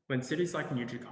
when cities like New Delhi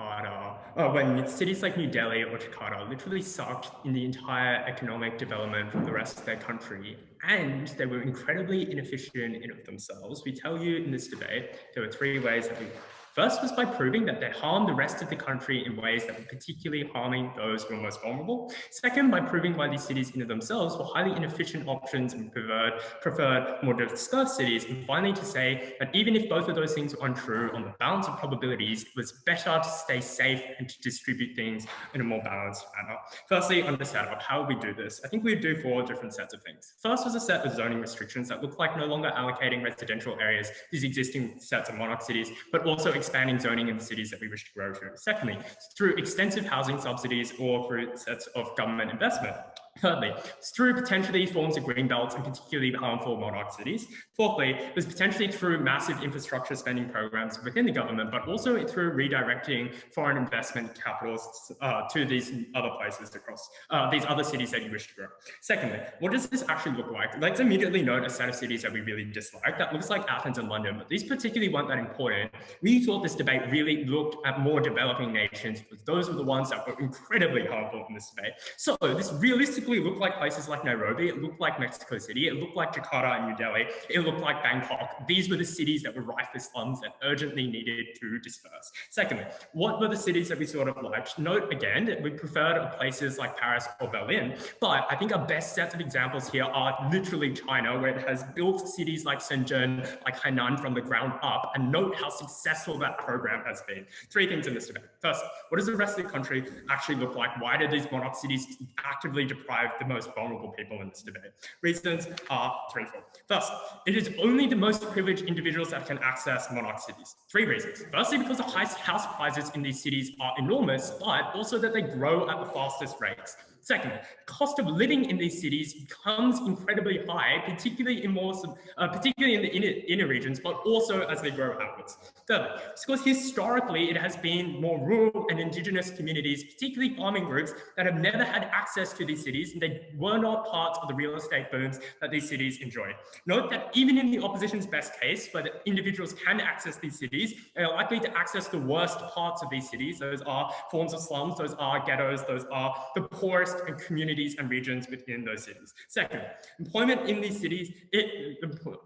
or Jakarta literally sucked in the entire economic development from the rest of their country, and they were incredibly inefficient in of themselves, we tell you in this debate, there were three ways that we. First was by proving that they harmed the rest of the country in ways that were particularly harming those who were most vulnerable. Second, by proving why these cities in of themselves were highly inefficient options and preferred more dispersed cities. And finally, to say that even if both of those things were untrue, on the balance of probabilities, it was better to stay safe and to distribute things in a more balanced manner. Firstly, understand how we do this. I think we do 4 different sets of things. First was a set of zoning restrictions that look like no longer allocating residential areas, these existing sets of monarch cities, but also expanding zoning in the cities that we wish to grow to. Secondly, through extensive housing subsidies or through sets of government investment. Thirdly, through potentially forms of green belts and particularly harmful monarch cities. Fourthly, it was potentially through massive infrastructure spending programs within the government, but also through redirecting foreign investment capitals to these other places across these other cities that you wish to grow. Secondly, what does this actually look like? Let's immediately note a set of cities that we really dislike. That looks like Athens and London, but these particularly weren't that important. We thought this debate really looked at more developing nations, because those were the ones that were incredibly harmful in this debate. So this realistically looked like places like Nairobi, it looked like Mexico City, it looked like Jakarta and New Delhi, it looked like Bangkok. These were the cities that were rife with slums that urgently needed to disperse. Secondly, what were the cities that we sort of liked? Note again that we preferred places like Paris or Berlin, but I think our best sets of examples here are literally China, where it has built cities like Shenzhen, like Hainan from the ground up, and note how successful that program has been. 3 things in this debate. First, what does the rest of the country actually look like? Why do these monarch cities actively deprive the most vulnerable people in this debate? Reasons are threefold. First, it is only the most privileged individuals that can access monarch cities. 3 reasons. Firstly, because the highest house prices in these cities are enormous, but also that they grow at the fastest rates. Second, the cost of living in these cities becomes incredibly high, particularly in the inner regions, but also as they grow outwards. Third, it's because historically it has been more rural and indigenous communities, particularly farming groups, that have never had access to these cities, and they were not part of the real estate booms that these cities enjoyed. Note that even in the opposition's best case, where the individuals can access these cities, they are likely to access the worst parts of these cities. Those are forms of slums, those are ghettos, those are the poorest and communities and regions within those cities. Second, employment in these cities,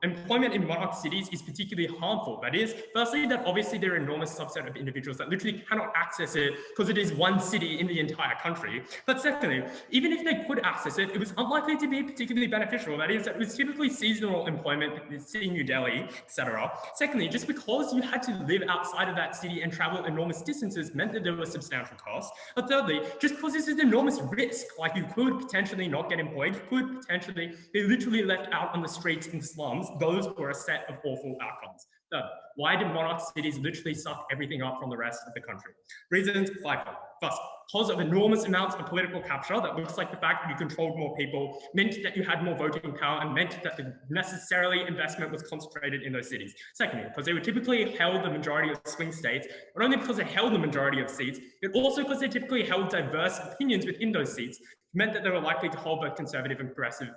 employment in monarch cities is particularly harmful. That is, firstly, that obviously there are an enormous subset of individuals that literally cannot access it because it is one city in the entire country. But secondly, even if they could access it, it was unlikely to be particularly beneficial. That is, that it was typically seasonal employment in New Delhi, etc. Secondly, just because you had to live outside of that city and travel enormous distances meant that there were substantial costs. But thirdly, just because this is an enormous risk, like you could potentially not get employed, you could potentially be literally left out on the streets in slums, those were a set of awful outcomes. Third, why did monarch cities literally suck everything up from the rest of the country? Reasons, 5. First, because of enormous amounts of political capture, that looks like the fact that you controlled more people meant that you had more voting power and meant that the necessarily investment was concentrated in those cities. Secondly, because they were typically held the majority of swing states, not only because they held the majority of seats, but also because they typically held diverse opinions within those seats, meant that they were likely to hold both conservative and progressive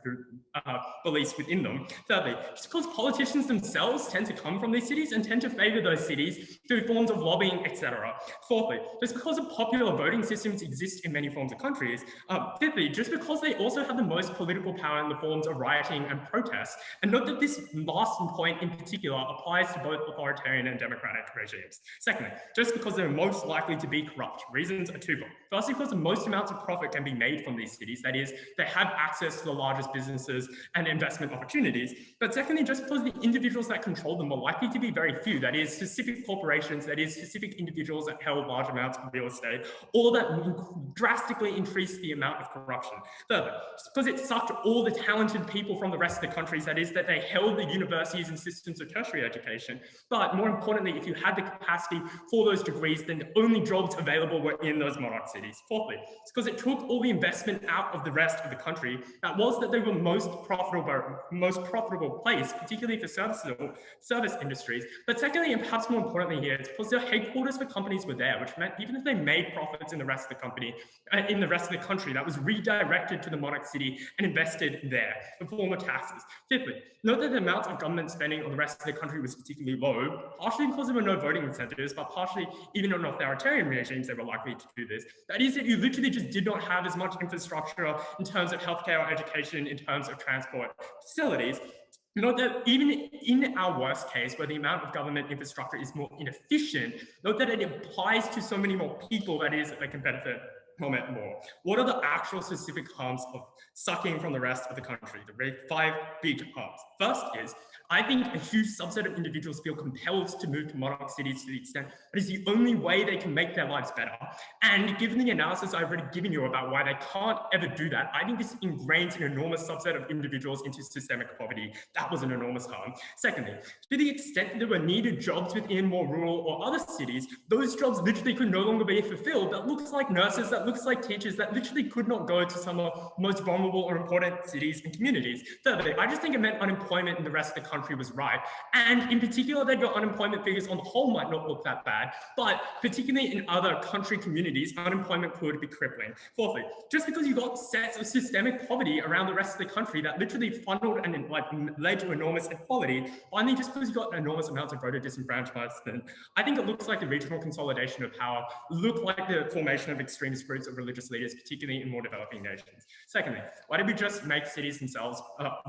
beliefs within them. Thirdly, just because politicians themselves tend to come from these cities and tend to favour those cities through forms of lobbying, etc. Fourthly, just because of popular voting systems exist in many forms of countries. Fifthly, just because they also have the most political power in the forms of rioting and protests. And note that this last point in particular applies to both authoritarian and democratic regimes. Secondly, just because they're most likely to be corrupt. Reasons are twofold. Firstly, because the most amounts of profit can be made from these cities, that is, they have access to the largest businesses and investment opportunities. But secondly, just because the individuals that control them are likely to be very few, that is, specific corporations, that is, specific individuals that held large amounts of real estate, all that drastically increased the amount of corruption. Further, just because it sucked all the talented people from the rest of the countries, that is, that they held the universities and systems of tertiary education. But more importantly, if you had the capacity for those degrees, then the only jobs available were in those monarch cities. Fourthly, it's because it took all the investment out of the rest of the country. That was that they were most profitable place, particularly for service industries, But secondly, and perhaps more importantly here, it's because the headquarters for companies were there, which meant even if they made profits in the rest of the company, in the rest of the country, that was redirected to the monarch city and invested there in form of taxes. Fifthly, note that the amount of government spending on the rest of the country was particularly low, partially because there were no voting incentives, but partially even in authoritarian regimes, they were likely to do this. That is that you literally just did not have as much infrastructure in terms of healthcare or education, in terms of transport facilities. Note that even in our worst case, where the amount of government infrastructure is more inefficient, note that it applies to so many more people, that is, they can benefit from it more. What are the actual specific harms of sucking from the rest of the country? The 5 big harms. First is, I think a huge subset of individuals feel compelled to move to monarch cities to the extent that is the only way they can make their lives better. And given the analysis I've already given you about why they can't ever do that, I think this ingrains an enormous subset of individuals into systemic poverty. That was an enormous harm. Secondly, to the extent that there were needed jobs within more rural or other cities, those jobs literally could no longer be fulfilled. That looks like nurses, that looks like teachers, that literally could not go to some of the most vulnerable or important cities and communities. Thirdly, I just think it meant unemployment in the rest of the country was right. And in particular, that your unemployment figures on the whole might not look that bad, but particularly in other country communities, unemployment could be crippling. Fourthly, just because you got sets of systemic poverty around the rest of the country that literally funneled and led to enormous inequality, finally, just because you got enormous amounts of voter disenfranchisement, I think it looks like the regional consolidation of power, look like the formation of extremist groups of religious leaders, particularly in more developing nations. Secondly, why did we just make cities themselves,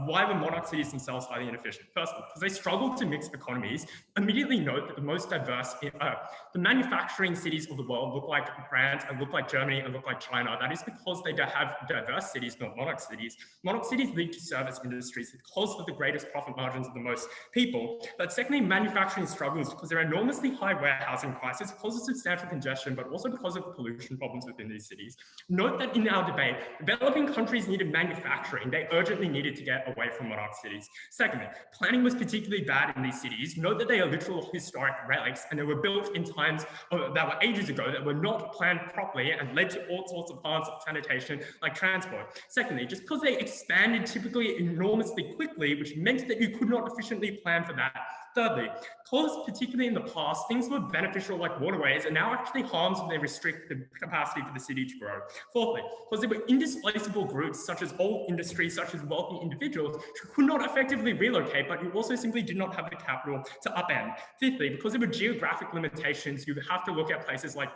why were monarch cities themselves highly inefficient? Firstly, because they struggle to mix economies. Immediately note that the most diverse, the manufacturing cities of the world look like France and look like Germany and look like China. That is because they have diverse cities, not monarch cities. Monarch cities lead to service industries because of the greatest profit margins of the most people. But secondly, manufacturing struggles because there are enormously high warehousing prices because of substantial congestion, but also because of pollution problems within these cities. Note that in our debate, developing countries needed manufacturing. They urgently needed to get away from monarch cities. Secondly, planning was particularly bad in these cities. Note that they are literal historic relics and they were built in times that were ages ago that were not planned properly and led to all sorts of harms of sanitation like transport. Secondly, just because they expanded typically enormously quickly, which meant that you could not efficiently plan for that. Thirdly, because particularly in the past, things were beneficial like waterways and now actually harms when they restrict the capacity for the city to grow. Fourthly, because there were indisplaceable groups such as old industries, such as wealthy individuals who could not effectively relocate, but you also simply did not have the capital to upend. Fifthly, because there were geographic limitations, you have to look at places like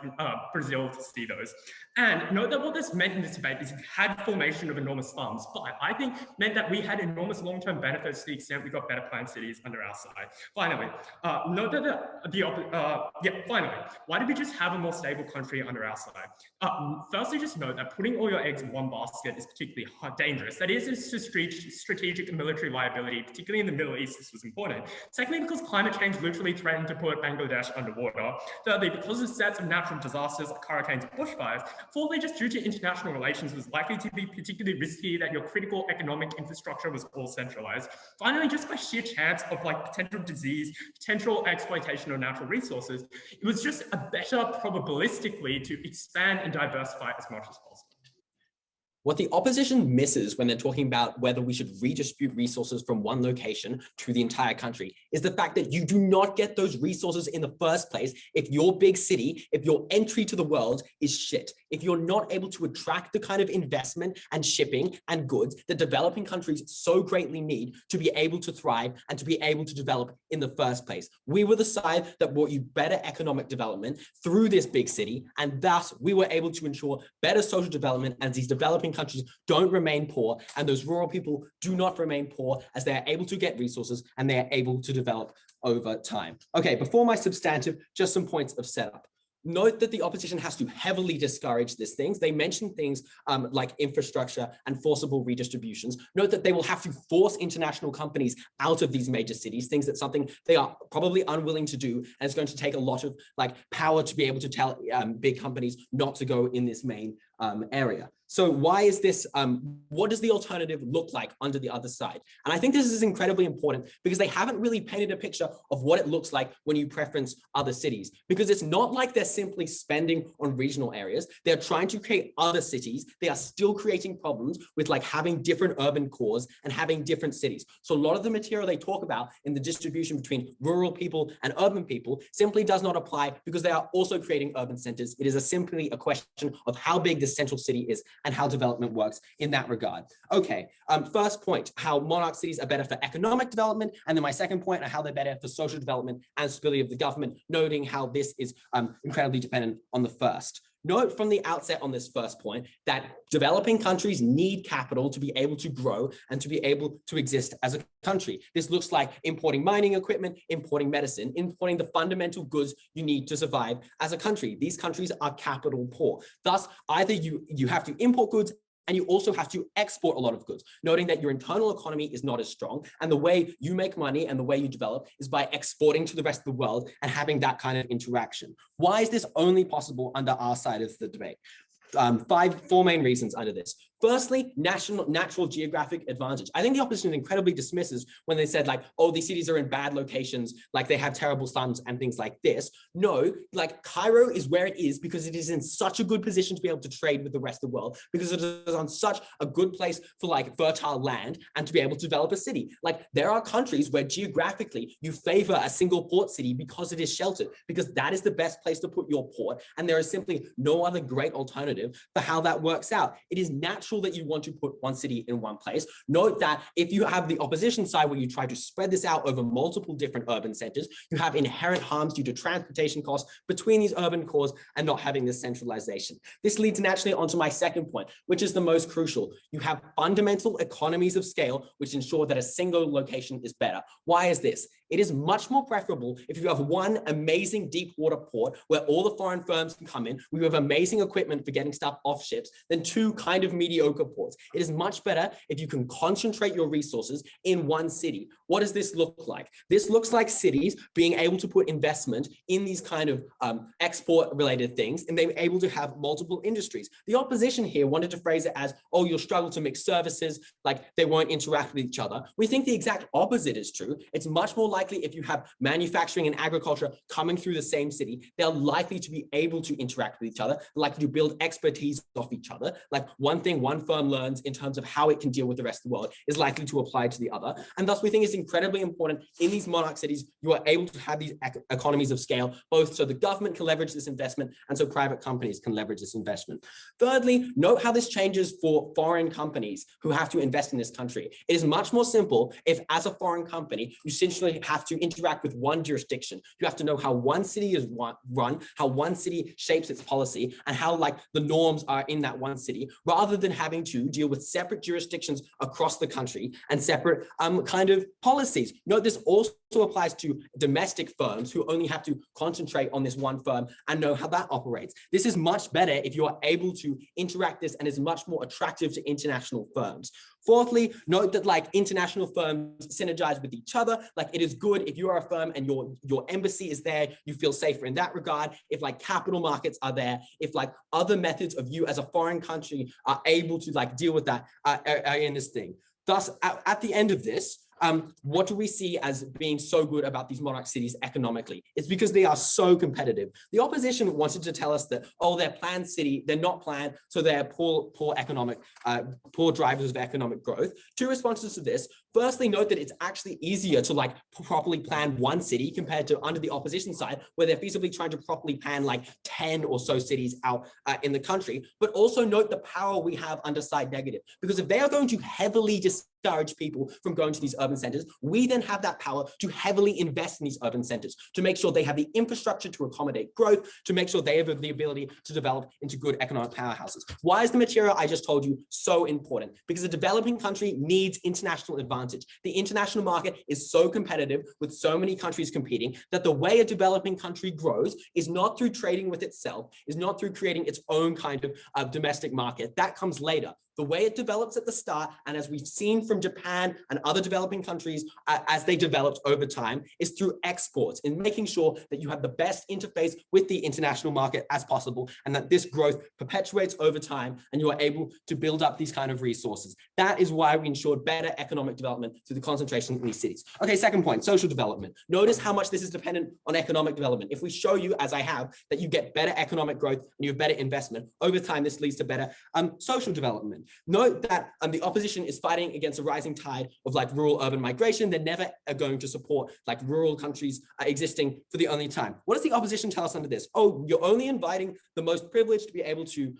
Brazil to see those. And note that what this meant in this debate is you had formation of enormous slums, but I think meant that we had enormous long-term benefits to the extent we got better planned cities under our side. Finally, note that finally, why did we just have a more stable country under our side? Firstly, just note that putting all your eggs in one basket is particularly dangerous. That is, it's a strategic and military liability, particularly in the Middle East, this was important. Secondly, because climate change literally threatened to put Bangladesh underwater. Thirdly, because of sets of natural disasters like hurricanes and bushfires. Fourthly, just due to international relations was likely to be particularly risky that your critical economic infrastructure was all centralized. Finally, just by sheer chance of potential disease, potential exploitation of natural resources, it was just a better probabilistically to expand and diversify as much as possible. What the opposition misses when they're talking about whether we should redistribute resources from one location to the entire country is the fact that you do not get those resources in the first place if your big city, if your entry to the world is shit, if you're not able to attract the kind of investment and shipping and goods that developing countries so greatly need to be able to thrive and to be able to develop in the first place. We were the side that brought you better economic development through this big city, and thus we were able to ensure better social development as these developing countries don't remain poor and those rural people do not remain poor as they are able to get resources and they are able to develop over time. Okay, before my substantive, just some points of setup. Note that the opposition has to heavily discourage these things. They mention things like infrastructure and forcible redistributions. Note that they will have to force international companies out of these major cities, things that something they are probably unwilling to do. And it's going to take a lot of power to be able to tell big companies not to go in this main area. So why is this, what does the alternative look like under the other side? And I think this is incredibly important because they haven't really painted a picture of what it looks like when you preference other cities, because it's not like they're simply spending on regional areas. They're trying to create other cities. They are still creating problems with like having different urban cores and having different cities. So a lot of the material they talk about in the distribution between rural people and urban people simply does not apply because they are also creating urban centers. It is simply a question of how big the central city is and how development works in that regard. Okay, first point, how monarch cities are better for economic development, and then my second point, how they're better for social development and stability of the government, noting how this is incredibly dependent on the first. Note from the outset on this first point that developing countries need capital to be able to grow and to be able to exist as a country. This looks like importing mining equipment, importing medicine, importing the fundamental goods you need to survive as a country. These countries are capital poor. Thus, either you have to import goods and you also have to export a lot of goods, noting that your internal economy is not as strong. And the way you make money and the way you develop is by exporting to the rest of the world and having that kind of interaction. Why is this only possible under our side of the debate? Four main reasons under this. Firstly, natural geographic advantage. I think the opposition incredibly dismisses when they said like, oh, these cities are in bad locations, like they have terrible slums and things like this. No, like Cairo is where it is because it is in such a good position to be able to trade with the rest of the world, because it is on such a good place for like fertile land and to be able to develop a city. Like there are countries where geographically you favor a single port city because it is sheltered, because that is the best place to put your port. And there is simply no other great alternative for how that works out. It is natural that you want to put one city in one place. Note that if you have the opposition side where you try to spread this out over multiple different urban centers, you have inherent harms due to transportation costs between these urban cores and not having this centralization. This leads naturally onto my second point, which is the most crucial. You have fundamental economies of scale, which ensure that a single location is better. Why is this? It is much more preferable if you have one amazing deep water port where all the foreign firms can come in, we have amazing equipment for getting stuff off ships, than two kind of mediocre ports. It is much better if you can concentrate your resources in one city. What does this look like? This looks like cities being able to put investment in these kind of export related things, and they're able to have multiple industries. The opposition here wanted to phrase it as, oh, you'll struggle to mix services, like they won't interact with each other. We think the exact opposite is true. It's much more likely if you have manufacturing and agriculture coming through the same city, they're likely to be able to interact with each other, likely to build expertise off each other. Like one thing one firm learns in terms of how it can deal with the rest of the world is likely to apply to the other. And thus we think it's incredibly important in these monarch cities, you are able to have these economies of scale, both so the government can leverage this investment and so private companies can leverage this investment. Thirdly, note how this changes for foreign companies who have to invest in this country. It is much more simple if, as a foreign company, you essentially have to interact with one jurisdiction. You have to know how one city is run, how one city shapes its policy, and how like the norms are in that one city, rather than having to deal with separate jurisdictions across the country and separate kind of policies. Note this also applies to domestic firms who only have to concentrate on this one firm and know how that operates. This is much better if you are able to interact this and is much more attractive to international firms. Fourthly, note that like international firms synergize with each other. Like it is good if you are a firm and your embassy is there, you feel safer in that regard. If like capital markets are there, if like other methods of you as a foreign country are able to like deal with that are in this thing. Thus, at the end of this, what do we see as being so good about these monarch cities economically? It's because they are so competitive. The opposition wanted to tell us that, oh, they're planned city, they're not planned, so they're poor drivers of economic growth. Two responses to this. Firstly, note that it's actually easier to like properly plan one city compared to under the opposition side, where they're feasibly trying to properly plan like 10 or so cities out in the country. But also note the power we have under side negative, because if they are going to heavily discourage people from going to these urban centers, we then have that power to heavily invest in these urban centers, to make sure they have the infrastructure to accommodate growth, to make sure they have the ability to develop into good economic powerhouses. Why is the material I just told you so important? Because a developing country needs international advantage. The international market is so competitive with so many countries competing that the way a developing country grows is not through trading with itself, is not through creating its own kind of domestic market. That comes later. The way it develops at the start, and as we've seen from Japan and other developing countries as they developed over time, is through exports, in making sure that you have the best interface with the international market as possible, and that this growth perpetuates over time, and you are able to build up these kind of resources. That is why we ensured better economic development through the concentration in these cities. Okay, second point, social development. Notice how much this is dependent on economic development. If we show you, as I have, that you get better economic growth and you have better investment, over time this leads to better social development. Note that the opposition is fighting against a rising tide of like rural-urban migration. They're never going to support like rural countries existing for the only time. What does the opposition tell us under this? Oh, you're only inviting the most privileged to be able to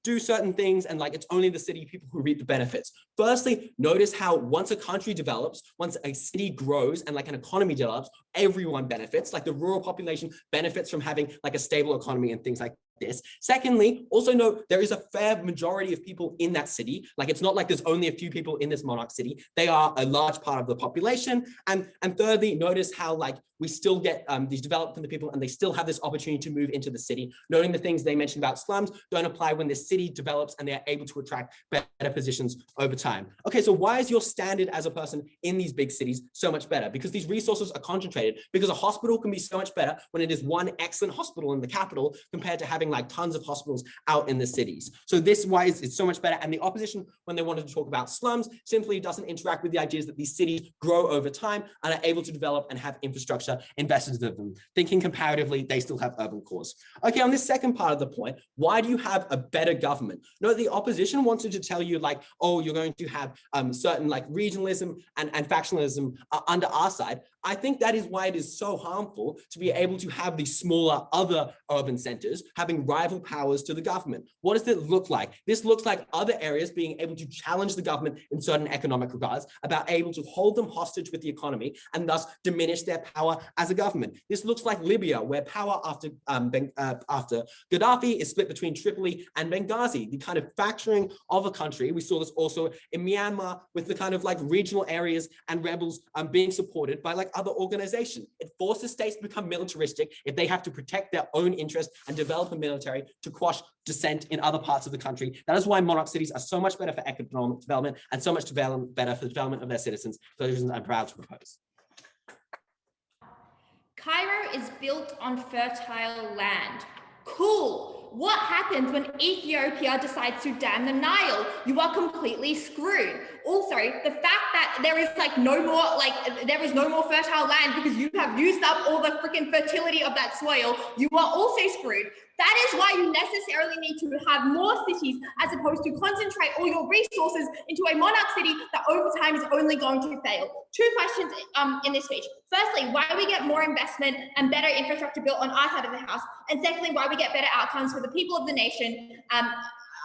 do certain things, and like it's only the city people who reap the benefits. Firstly, notice how once a country develops, once a city grows and like an economy develops, everyone benefits. Like the rural population benefits from having like a stable economy and things like this. Secondly, also note there is a fair majority of people in that city. Like it's not like there's only a few people in this monarch city. They are a large part of the population. And thirdly, notice how like we still get these developed from the people, and they still have this opportunity to move into the city. Noting the things they mentioned about slums don't apply when the city develops and they're able to attract better positions over time. Okay, so why is your standard as a person in these big cities so much better? Because these resources are concentrated, because a hospital can be so much better when it is one excellent hospital in the capital compared to having like tons of hospitals out in the cities. So this is why it's so much better. And the opposition, when they wanted to talk about slums, simply doesn't interact with the ideas that these cities grow over time and are able to develop and have infrastructure invested in them. Thinking comparatively, they still have urban cores. Okay, on this second part of the point, why do you have a better government? No, the opposition wanted to tell you like, oh, you're going to have certain like regionalism and factionalism under our side. I think that is why it is so harmful to be able to have these smaller other urban centers having rival powers to the government. What does it look like? This looks like other areas being able to challenge the government in certain economic regards, about able to hold them hostage with the economy and thus diminish their power as a government. This looks like Libya, where power after Gaddafi is split between Tripoli and Benghazi, the kind of fracturing of a country. We saw this also in Myanmar with the kind of like regional areas and rebels being supported by like other organizations. It forces states to become militaristic if they have to protect their own interests and develop a military to quash dissent in other parts of the country. That is why monarch cities are so much better for economic development and so much better for the development of their citizens. For those reasons, I'm proud to propose. Cairo is built on fertile land. Cool. What happens when Ethiopia decides to dam the Nile? You are completely screwed. Also, the fact that there is there is no more fertile land because you have used up all the freaking fertility of that soil, you are also screwed. That is why you necessarily need to have more cities as opposed to concentrate all your resources into a monarch city that over time is only going to fail. Two questions in this speech. Firstly, why we get more investment and better infrastructure built on our side of the house. And secondly, why we get better outcomes for the people of the nation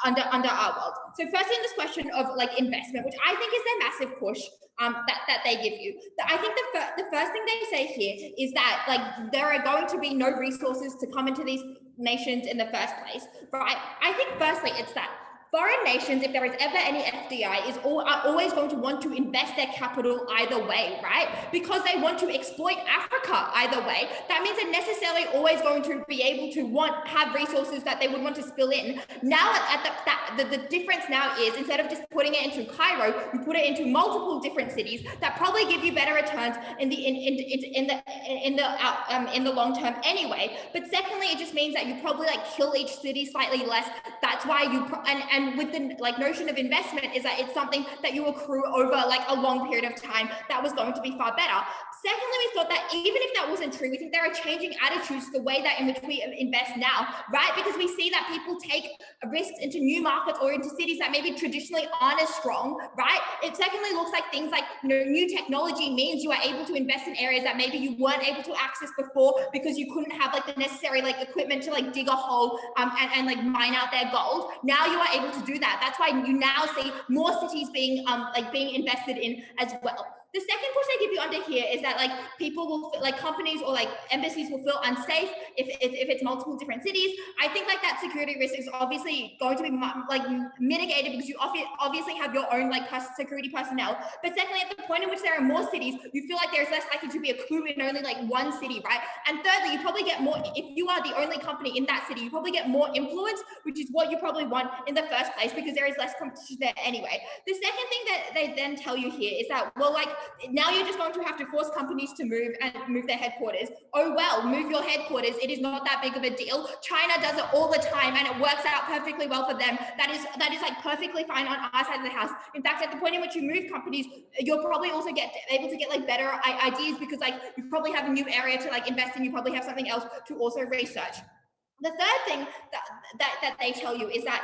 under our world. So firstly, in this question of like investment, which I think is their massive push that they give you. I think the first thing they say here is that like there are going to be no resources to come into these nations in the first place, right? I think firstly, it's that foreign nations, if there is ever any FDI, are always going to want to invest their capital either way, right? Because they want to exploit Africa either way. That means they're necessarily always going to be able to have resources that they would want to spill in. Now, the difference now is instead of just putting it into Cairo, you put it into multiple different cities that probably give you better returns in the long term anyway. But secondly, it just means that you probably like kill each city slightly less. That's why you and with the like notion of investment is that it's something that you accrue over like a long period of time that was going to be far better. Secondly, we thought that even if that wasn't true, we think there are changing attitudes to the way that in which we invest now, right? Because we see that people take risks into new markets or into cities that maybe traditionally aren't as strong, right? It secondly looks like things like, you know, new technology means you are able to invest in areas that maybe you weren't able to access before because you couldn't have like the necessary like equipment to like dig a hole and like mine out their gold. Now you are able to do that. That's why you now see more cities being invested in as well. The second push they give you under here is that like people will feel, like companies or like embassies will feel unsafe if it's multiple different cities. I think like that security risk is obviously going to be like mitigated because you obviously have your own like security personnel. But secondly, at the point in which there are more cities, you feel like there's less likely to be a coup in only like one city, right? And thirdly, you probably get more, if you are the only company in that city, you probably get more influence, which is what you probably want in the first place because there is less competition there anyway. The second thing that they then tell you here is that, well, like now you're just going to have to force companies to move their headquarters. Oh, well, move your headquarters. It is not that big of a deal. China does it all the time and it works out perfectly well for them. That is like perfectly fine on our side of the house. In fact, at the point in which you move companies, you'll probably also able to get like better ideas because like you probably have a new area to like invest in. You probably have something else to also research. The third thing that they tell you is that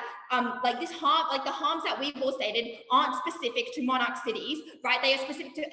like this harm, like the harms that we've all stated aren't specific to monarch cities, right? They are specific to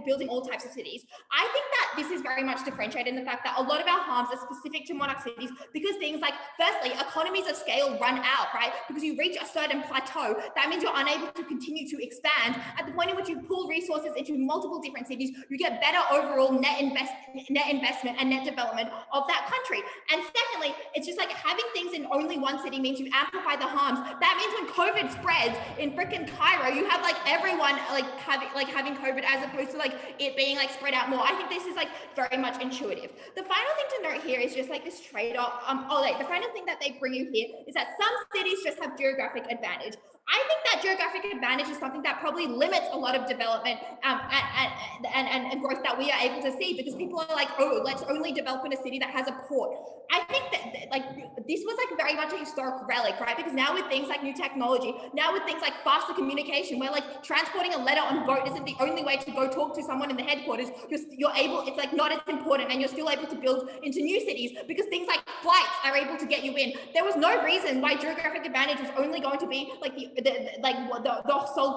building all types of cities. I think that this is very much differentiated in the fact that a lot of our harms are specific to monarch cities because things like, firstly, economies of scale run out, right? Because you reach a certain plateau, that means you're unable to continue to expand. At the point in which you pool resources into multiple different cities, you get better overall net investment and net development of that country. And secondly, it's just like having things in only one city means you amplify the harms. That means when COVID spreads in frickin' Cairo, you have like everyone having COVID as opposed to like it being like spread out more. I think this is like very much intuitive. The final thing to note here is just like this trade-off. The final thing that they bring you here is that some cities just have geographic advantage. I think that geographic advantage is something that probably limits a lot of development and growth that we are able to see because people are like, oh, let's only develop in a city that has a port. I think that like this was like very much a historic relic, right? Because now with things like new technology, now with things like faster communication, where like transporting a letter on boat isn't the only way to go talk to someone in the headquarters, you're able, it's like not as important and you're still able to build into new cities because things like flights are able to get you in. There was no reason why geographic advantage was only going to be like the sole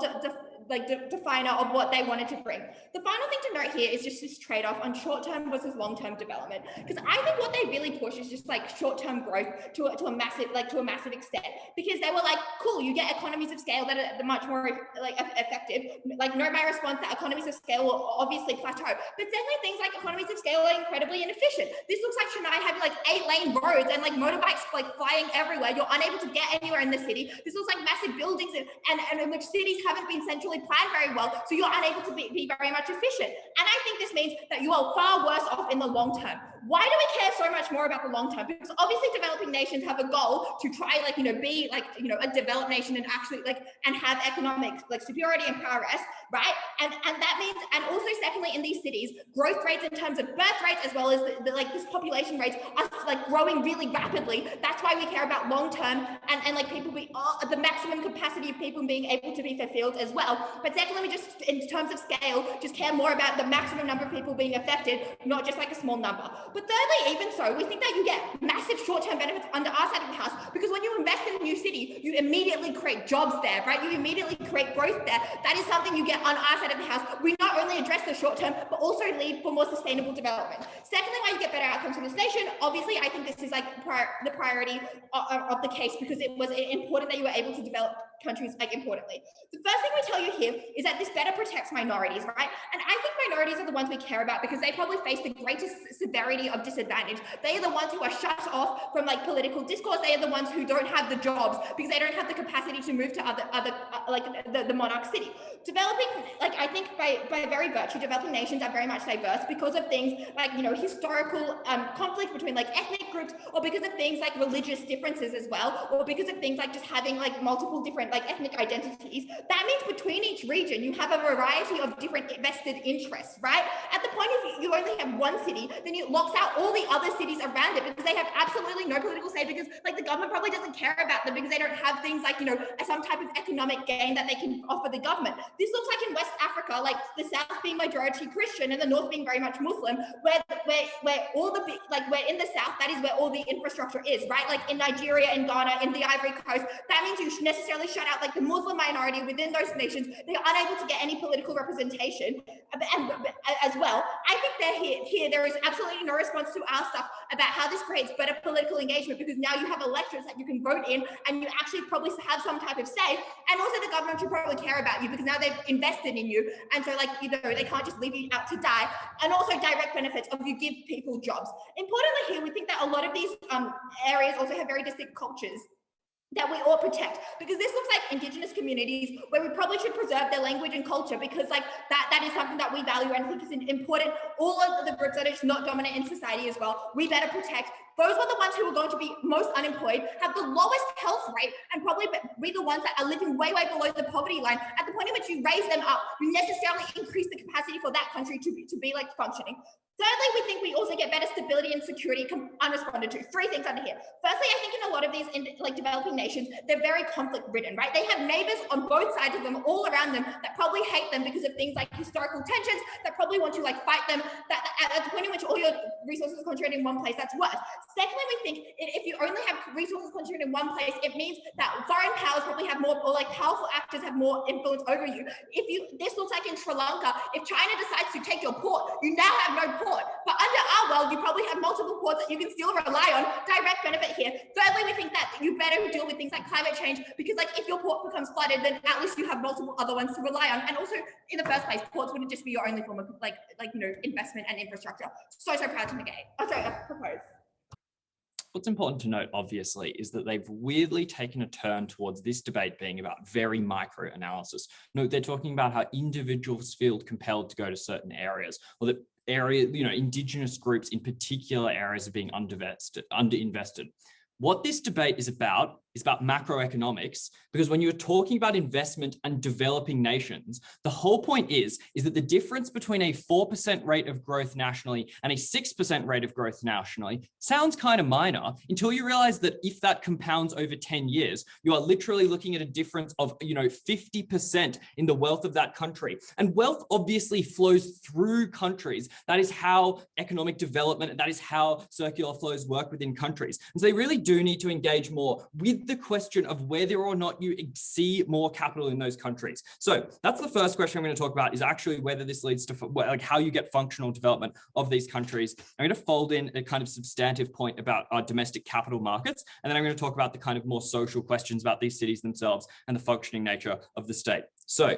definer of what they wanted to bring. The final thing to note here is just this trade-off on short-term versus long-term development, because I think what they really push is just like short-term growth to a massive extent, because they were like, cool, you get economies of scale that are much more like effective. Like note my response that economies of scale will obviously plateau, but certainly things like economies of scale are incredibly inefficient. This looks like Chennai having like 8-lane roads and like motorbikes like flying everywhere. You're unable to get anywhere in the city. This looks like massive buildings and in which cities haven't been centrally planned very well, so you're unable to be very much efficient. And I think this means that you are far worse off in the long term. Why do we care so much more about the long term? Because obviously developing nations have a goal to try be a developed nation and actually and have economic superiority and progress, right? And that means, and also secondly, in these cities, growth rates in terms of birth rates as well as this population rates are growing really rapidly. That's why we care about long term and people the maximum capacity of people being able to be fulfilled as well. But secondly, we just, in terms of scale, just care more about the maximum number of people being affected, not just like a small number. But thirdly, even so, we think that you get massive short-term benefits under our side of the house, because when you invest in a new city, you immediately create jobs there, right? You immediately create growth there. That is something you get on our side of the house. We not only address the short term, but also lead for more sustainable development. Secondly, why you get better outcomes from the nation, obviously, I think this is the priority of the case, because it was important that you were able to develop countries importantly. The first thing we tell you here is that this better protects minorities, right? And I think minorities are the ones we care about because they probably face the greatest severity of disadvantage. They are the ones who are shut off from political discourse. They are the ones who don't have the jobs because they don't have the capacity to move to the monarch city. Developing, I think by very virtue, developing nations are very much diverse because of things like, historical conflict between ethnic groups, or because of things like religious differences as well, or because of things like just having multiple different ethnic identities. That means between each region, you have a variety of different vested interests, right? At the point if you only have one city, then it locks out all the other cities around it because they have absolutely no political say, because the government probably doesn't care about them because they don't have things some type of economic gain that they can offer the government. This looks like in West Africa, the South being majority Christian and the North being very much Muslim, where all the where in the South, that is where all the infrastructure is, right? In Nigeria, in Ghana, in the Ivory Coast, that means you necessarily shut out like the Muslim minority within those nations. They're unable to get any political representation and as well. I think there is absolutely no response to our stuff about how this creates better political engagement, because now you have electorates that you can vote in and you actually probably have some type of say, and also the government should probably care about you because now they've invested in you, and so like, you know, they can't just leave you out to die. And also direct benefits of you give people jobs. Importantly here, we think that a lot of these areas also have very distinct cultures that we all protect, because this looks like Indigenous communities where we probably should preserve their language and culture, because like that is something that we value and think is important. All of the groups that are not dominant in society as well, we better protect. Those are the ones who are going to be most unemployed, have the lowest health rate, and probably be the ones that are living way, way below the poverty line. At the point in which you raise them up, you necessarily increase the capacity for that country to be like functioning. Thirdly, we think we also get better stability and security unresponded to. Three things under here. Firstly, I think in a lot of these like developing nations, they're very conflict ridden, right? They have neighbors on both sides of them, all around them, that probably hate them because of things like historical tensions, that probably want to like fight them, that at the point in which all your resources are concentrated in one place, that's worse. Secondly, we think if you only have resources concentrated in one place, it means that foreign powers probably have more, or like powerful actors have more influence over you. This looks like in Sri Lanka, if China decides to take your port, you now have no port. But under our world, you probably have multiple ports that you can still rely on. Direct benefit here. Thirdly, we think that you better deal with things like climate change, because like if your port becomes flooded, then at least you have multiple other ones to rely on. And also, in the first place, ports wouldn't just be your only form of like you know, investment and infrastructure. So proud to negate. Propose. What's important to note, obviously, is that they've weirdly taken a turn towards this debate being about very micro analysis. Note, they're talking about how individuals feel compelled to go to certain areas, or that Indigenous groups in particular areas are being underinvested. What this debate is about macroeconomics, because when you're talking about investment and developing nations, the whole point is that the difference between a 4% rate of growth nationally and a 6% rate of growth nationally sounds kind of minor, until you realize that if that compounds over 10 years, you are literally looking at a difference of 50% in the wealth of that country. And wealth obviously flows through countries. That is how economic development, and that is how circular flows work within countries. And so they really do need to engage more with the question of whether or not you see more capital in those countries. So that's the first question I'm going to talk about, is actually whether this leads to like how you get functional development of these countries. I'm going to fold in a kind of substantive point about our domestic capital markets, and then I'm going to talk about the kind of more social questions about these cities themselves and the functioning nature of the state. So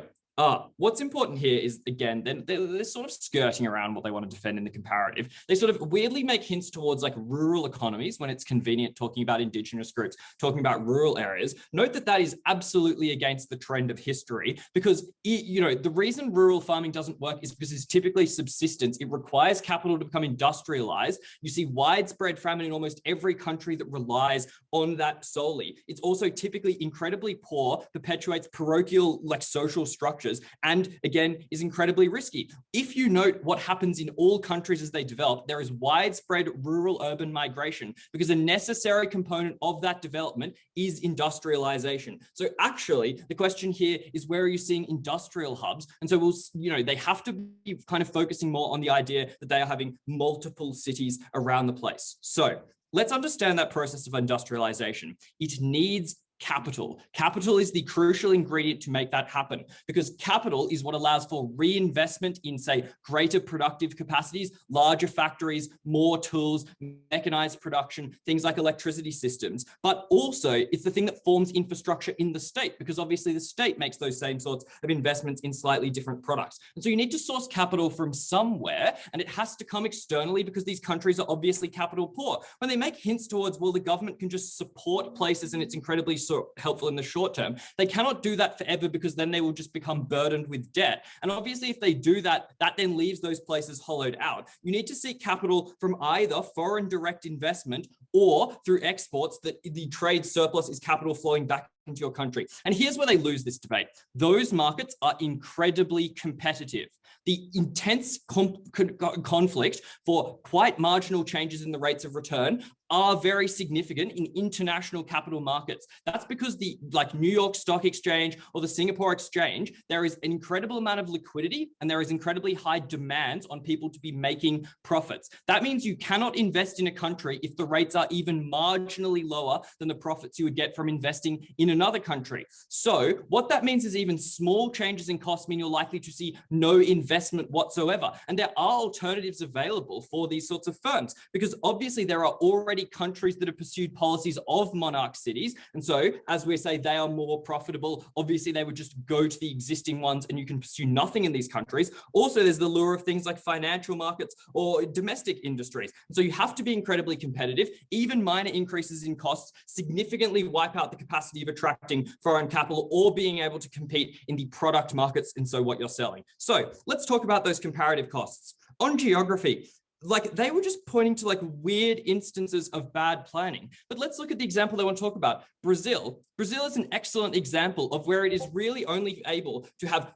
what's important here is, again, they're sort of skirting around what they want to defend in the comparative. They sort of weirdly make hints towards like rural economies when it's convenient, talking about Indigenous groups, talking about rural areas. Note that is absolutely against the trend of history, because the reason rural farming doesn't work is because it's typically subsistence. It requires capital to become industrialized. You see widespread famine in almost every country that relies on that solely. It's also typically incredibly poor, perpetuates parochial like social structures, and again is incredibly risky. If you note what happens in all countries as they develop, there is widespread rural urban migration, because a necessary component of that development is industrialization. So actually the question here is, where are you seeing industrial hubs? And so they have to be kind of focusing more on the idea that they are having multiple cities around the place. So let's understand that process of industrialization. It needs capital. Capital is the crucial ingredient to make that happen, because capital is what allows for reinvestment in, say, greater productive capacities, larger factories, more tools, mechanized production, things like electricity systems. But also it's the thing that forms infrastructure in the state, because obviously the state makes those same sorts of investments in slightly different products. And so you need to source capital from somewhere, and it has to come externally, because these countries are obviously capital poor. When they make hints towards, well, the government can just support places and it's incredibly helpful in the short term, they cannot do that forever, because then they will just become burdened with debt. And obviously if they do that, that then leaves those places hollowed out. You need to seek capital from either foreign direct investment or through exports, that the trade surplus is capital flowing back into your country. And here's where they lose this debate. Those markets are incredibly competitive. The intense conflict for quite marginal changes in the rates of return are very significant in international capital markets. That's because the New York Stock Exchange or the Singapore Exchange, there is an incredible amount of liquidity and there is incredibly high demands on people to be making profits. That means you cannot invest in a country if the rates are even marginally lower than the profits you would get from investing in another country. So what that means is even small changes in costs mean you're likely to see no investment whatsoever. And there are alternatives available for these sorts of firms, because obviously there are already countries that have pursued policies of monarch cities. And so as we say, they are more profitable. Obviously they would just go to the existing ones and you can pursue nothing in these countries. Also, there's the lure of things like financial markets or domestic industries. And so you have to be incredibly competitive. Even minor increases in costs significantly wipe out the capacity of attracting foreign capital or being able to compete in the product markets and so what you're selling. So let's talk about those comparative costs. On geography, like they were just pointing to like weird instances of bad planning. But let's look at the example they want to talk about. Brazil. Brazil is an excellent example of where it is really only able to have,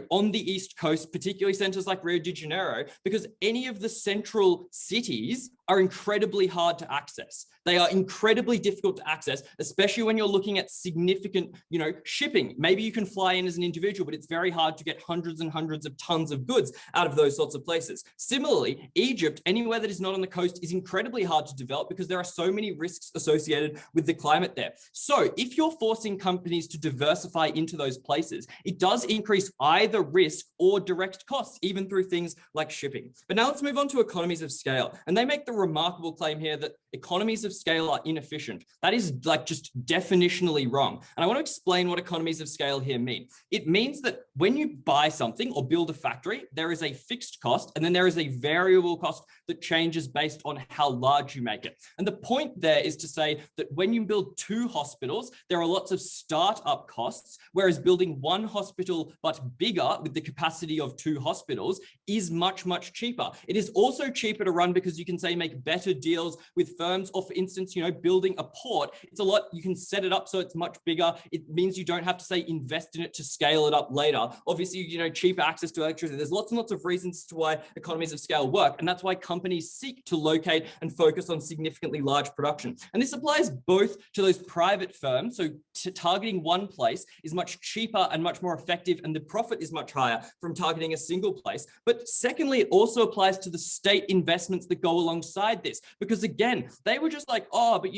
on the East Coast, particularly centers like Rio de Janeiro, because any of the central cities are incredibly hard to access. They are incredibly difficult to access, especially when you're looking at significant, shipping. Maybe you can fly in as an individual, but it's very hard to get hundreds and hundreds of tons of goods out of those sorts of places. Similarly, Egypt, anywhere that is not on the coast, is incredibly hard to develop because there are so many risks associated with the climate there. So if you're forcing companies to diversify into those places, it does increase either risk or direct costs, even through things like shipping. But now let's move on to economies of scale. And they make the remarkable claim here that economies of scale are inefficient. That is like just definitionally wrong. And I want to explain what economies of scale here mean. It means that when you buy something or build a factory, there is a fixed cost and then there is a variable cost that changes based on how large you make it. And the point there is to say that when you build 2 hospitals, there are lots of startup costs, whereas building 1 hospital but bigger with the capacity of 2 hospitals is much, much cheaper. It is also cheaper to run because you can say make better deals with firms, or for instance, building a port, it's a lot, you can set it up so it's much bigger. It means you don't have to say invest in it to scale it up later. Obviously, cheaper access to electricity. There's lots and lots of reasons to why economies of scale work. And that's why companies seek to locate and focus on significantly large production. And this applies both to those private firms. So targeting one place is much cheaper and much more effective, and the profit is much higher from targeting a single place. But secondly, it also applies to the state investments that go alongside this, because again, they were just like, oh, but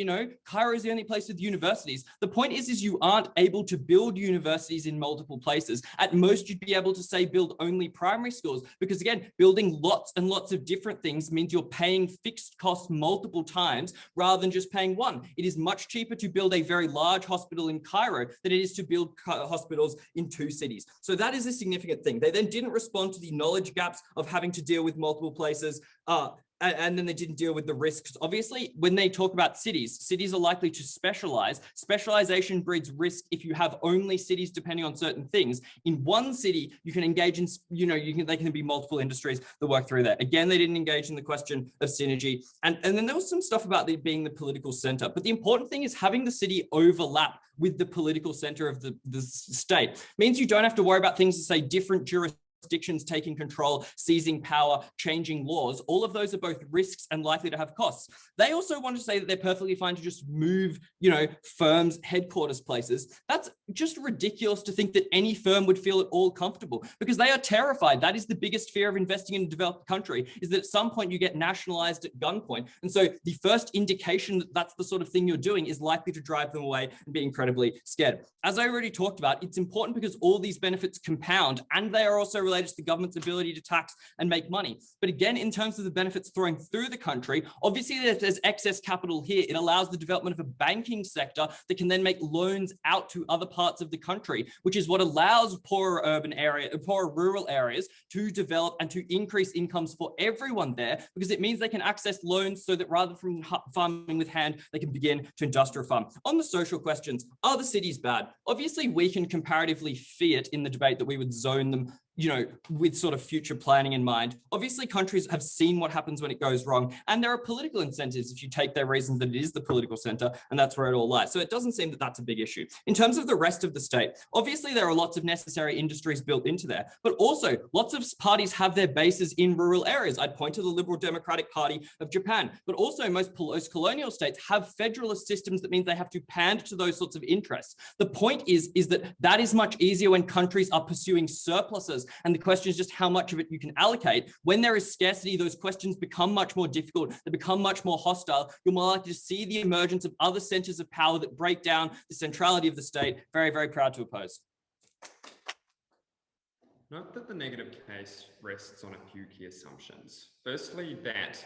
Cairo is the only place with universities. The point is you aren't able to build universities in multiple places. At most, you'd be able to say build only primary schools, because again, building lots and lots of different things means you're paying fixed costs multiple times rather than just paying one. It is much cheaper to build a very large hospital in Cairo than it is to build hospitals in 2 cities. So that is a significant thing. They then didn't respond to the knowledge gaps of having to deal with multiple places. And then they didn't deal with the risks. Obviously, when they talk about cities are likely to specialize. Specialization breeds risk if you have only cities depending on certain things. In one city, you can engage in, they can be multiple industries that work through that. Again, they didn't engage in the question of synergy. And then there was some stuff about it being the political center. But the important thing is having the city overlap with the political center of the state. Means you don't have to worry about things that say different jurisdictions taking control, seizing power, changing laws. All of those are both risks and likely to have costs. They also want to say that they're perfectly fine to just move, firms' headquarters places. That's just ridiculous to think that any firm would feel at all comfortable, because they are terrified. That is the biggest fear of investing in a developed country, is that at some point you get nationalized at gunpoint. And so the first indication that that's the sort of thing you're doing is likely to drive them away and be incredibly scared. As I already talked about, it's important because all these benefits compound, and they are also related to the government's ability to tax and make money. But again, in terms of the benefits throwing through the country, obviously there's excess capital here. It allows the development of a banking sector that can then make loans out to other parts of the country, which is what allows poorer rural areas to develop and to increase incomes for everyone there, because it means they can access loans so that rather from farming with hand, they can begin to industrial farm. On the social questions, are the cities bad? Obviously, we can comparatively fiat in the debate that we would zone them with sort of future planning in mind. Obviously, countries have seen what happens when it goes wrong, and there are political incentives if you take their reasons that it is the political center, and that's where it all lies. So it doesn't seem that that's a big issue. In terms of the rest of the state, obviously there are lots of necessary industries built into there, but also lots of parties have their bases in rural areas. I'd point to the Liberal Democratic Party of Japan, but also most post-colonial states have federalist systems that means they have to pander to those sorts of interests. The point is that is much easier when countries are pursuing surpluses resources. And the question is just how much of it you can allocate. When there is scarcity, those questions become much more difficult. They become much more hostile. You're more likely to see the emergence of other centers of power that break down the centrality of the state. Very, very proud to oppose. Note that the negative case rests on a few key assumptions. Firstly, that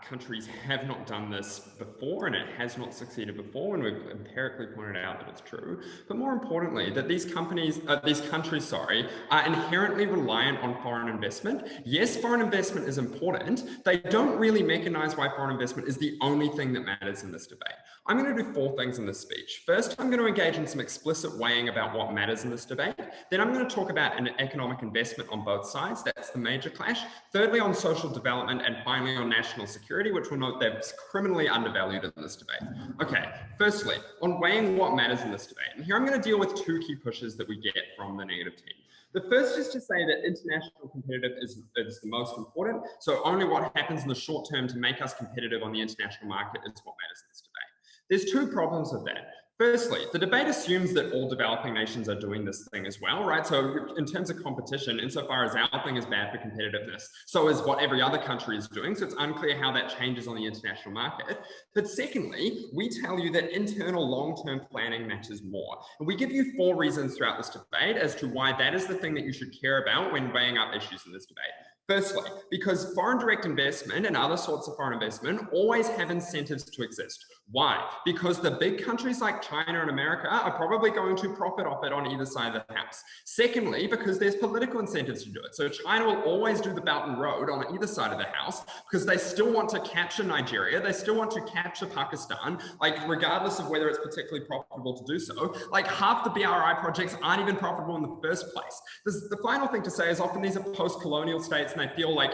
countries have not done this before and it has not succeeded before, and we've empirically pointed out that it's true. But more importantly, that these countries, are inherently reliant on foreign investment. Yes, foreign investment is important. They don't really mechanize why foreign investment is the only thing that matters in this debate. I'm going to do 4 things in this speech. First, I'm going to engage in some explicit weighing about what matters in this debate. Then I'm going to talk about an economic investment on both sides. That's the major clash. Thirdly, on social development, and finally on national security, which we'll note they're criminally undervalued in this debate. Okay, firstly, on weighing what matters in this debate. And here I'm going to deal with 2 key pushes that we get from the negative team. The first is to say that international competitive is the most important. So only what happens in the short term to make us competitive on the international market is what matters in this debate. There's 2 problems with that. Firstly, the debate assumes that all developing nations are doing this thing as well, right? So in terms of competition, insofar as our thing is bad for competitiveness, so is what every other country is doing. So it's unclear how that changes on the international market. But secondly, we tell you that internal long-term planning matters more. And we give you 4 reasons throughout this debate as to why that is the thing that you should care about when weighing up issues in this debate. Firstly, because foreign direct investment and other sorts of foreign investment always have incentives to exist. Why? Because the big countries like China and America are probably going to profit off it on either side of the house. Secondly, because there's political incentives to do it. So China will always do the Belt and Road on either side of the house because they still want to capture Nigeria. They still want to capture Pakistan, like regardless of whether it's particularly profitable to do so. Like half the BRI projects aren't even profitable in the first place. The final thing to say is often these are post-colonial states and they feel like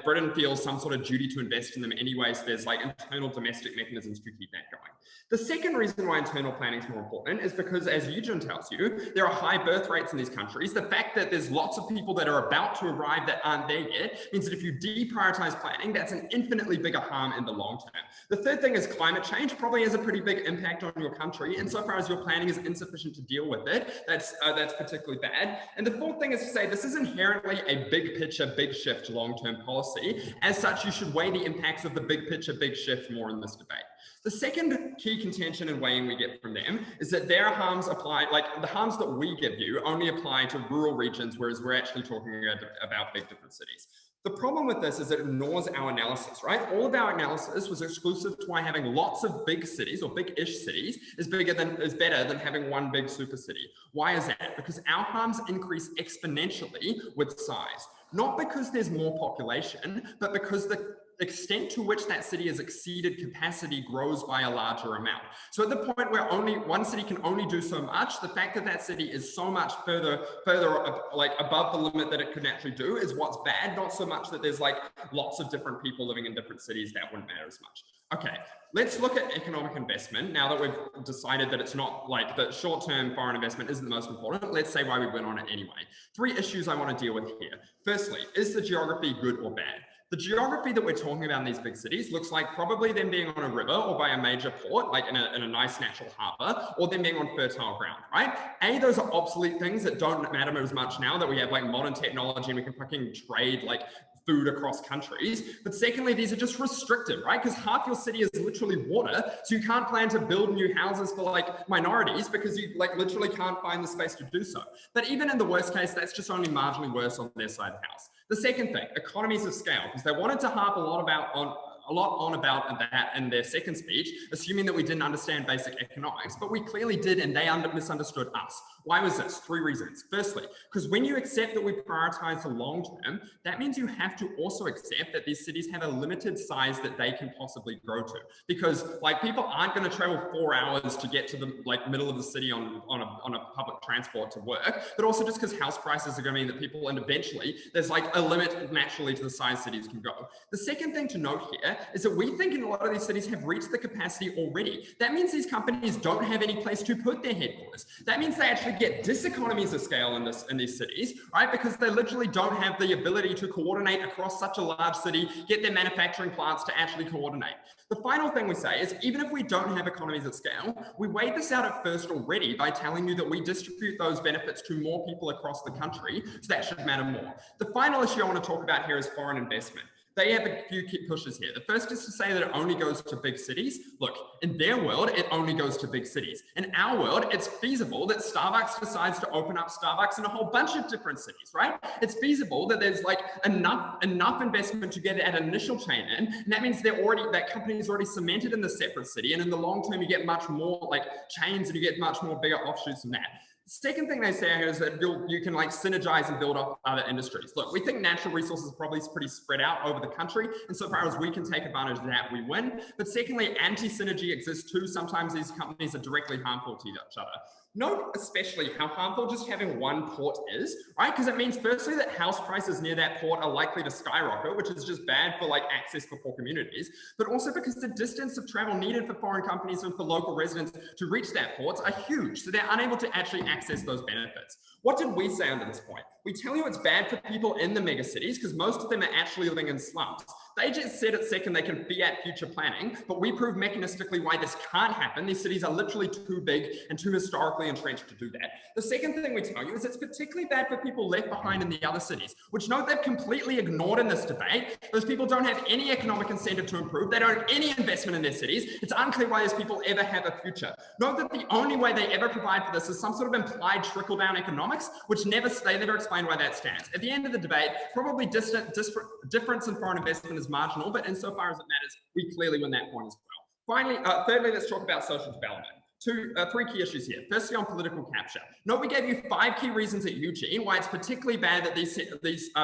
Britain feels some sort of duty to invest in them anyway. So there's like internal domestic mechanisms to keep that going. The second reason why internal planning is more important is because, as Yijun tells you, there are high birth rates in these countries. The fact that there's lots of people that are about to arrive that aren't there yet means that if you deprioritize planning, that's an infinitely bigger harm in the long term. The third thing is climate change probably has a pretty big impact on your country. Insofar as your planning is insufficient to deal with it, that's particularly bad. And the fourth thing is to say this is inherently a big picture, big shift long-term policy. As such, you should weigh the impacts of the big picture, big shift more in this debate. The second key contention and weighing we get from them is that their harms apply, like the harms that we give you only apply to rural regions, whereas we're actually talking about big different cities. The problem with this is it ignores our analysis, right? All of our analysis was exclusive to why having lots of big cities or big-ish cities is better than having one big super city. Why is that? Because our harms increase exponentially with size. Not because there's more population, but because the extent to which that city has exceeded capacity grows by a larger amount. So at the point where only one city can only do so much, the fact that that city is so much further like above the limit that it could actually do is what's bad, not so much that there's like lots of different people living in different cities. That wouldn't matter as much. Okay, let's look at economic investment. Now that we've decided that it's not like the short-term foreign investment isn't the most important, let's say why we went on it anyway. 3 issues I want to deal with here. Firstly, is the geography good or bad? The geography that we're talking about in these big cities looks like probably them being on a river or by a major port, like in a nice natural harbor, or them being on fertile ground, right? A, those are obsolete things that don't matter as much now that we have like modern technology and we can fucking trade like food across countries. But secondly, these are just restrictive, right? Because half your city is literally water. So you can't plan to build new houses for like minorities because you like literally can't find the space to do so. But even in the worst case, that's just only marginally worse on their side of the house. The second thing, economies of scale, because they wanted to harp a lot about that in their second speech, assuming that we didn't understand basic economics, but we clearly did, and they misunderstood us. Why was this? 3 reasons. Firstly, because when you accept that we prioritize the long term, that means you have to also accept that these cities have a limited size that they can possibly grow to. Because like people aren't going to travel 4 hours to get to the like middle of the city on a public transport to work, but also just because house prices are going to mean that people, and eventually there's like a limit naturally to the size cities can go. The second thing to note here is that we think in a lot of these cities have reached the capacity already. That means these companies don't have any place to put their headquarters. That means they actually get diseconomies of scale in these cities, right? Because they literally don't have the ability to coordinate across such a large city, get their manufacturing plants to actually coordinate. The final thing we say is, even if we don't have economies at scale, we weighed this out at first already by telling you that we distribute those benefits to more people across the country, so that should matter more. The final issue I want to talk about here is foreign investment. They have a few key pushes here. The first is to say that it only goes to big cities. Look, in their world, it only goes to big cities. In our world, it's feasible that Starbucks decides to open up Starbucks in a whole bunch of different cities, right? It's feasible that there's like enough investment to get an initial chain in, and that means that company is already cemented in the separate city, and in the long term, you get much more like chains and you get much more bigger offshoots than that. Second thing they say here is that you can like synergize and build off other industries. Look, we think natural resources are probably pretty spread out over the country, and so far as we can take advantage of that, we win. But secondly, anti-synergy exists too. Sometimes these companies are directly harmful to each other. Note especially how harmful just having one port is, right? Because it means firstly that house prices near that port are likely to skyrocket, which is just bad for like access for poor communities, but also because the distance of travel needed for foreign companies and for local residents to reach that port are huge, so they're unable to actually access those benefits. What did we say under this point? We tell you it's bad for people in the mega cities because most of them are actually living in slums. They just said at second they can fiat future planning, but we prove mechanistically why this can't happen. These cities are literally too big and too historically entrenched to do that. The second thing we tell you is it's particularly bad for people left behind in the other cities, which note they've completely ignored in this debate. Those people don't have any economic incentive to improve. They don't have any investment in their cities. It's unclear why those people ever have a future. Note that the only way they ever provide for this is some sort of implied trickle-down economics, which they never explain why that stands. At the end of the debate, probably difference in foreign investment is marginal, but insofar as it matters, we clearly win that point as well. Finally, thirdly, let's talk about social development. Three key issues here. Firstly, on political capture. Note we gave you 5 key reasons at Eugene why it's particularly bad that these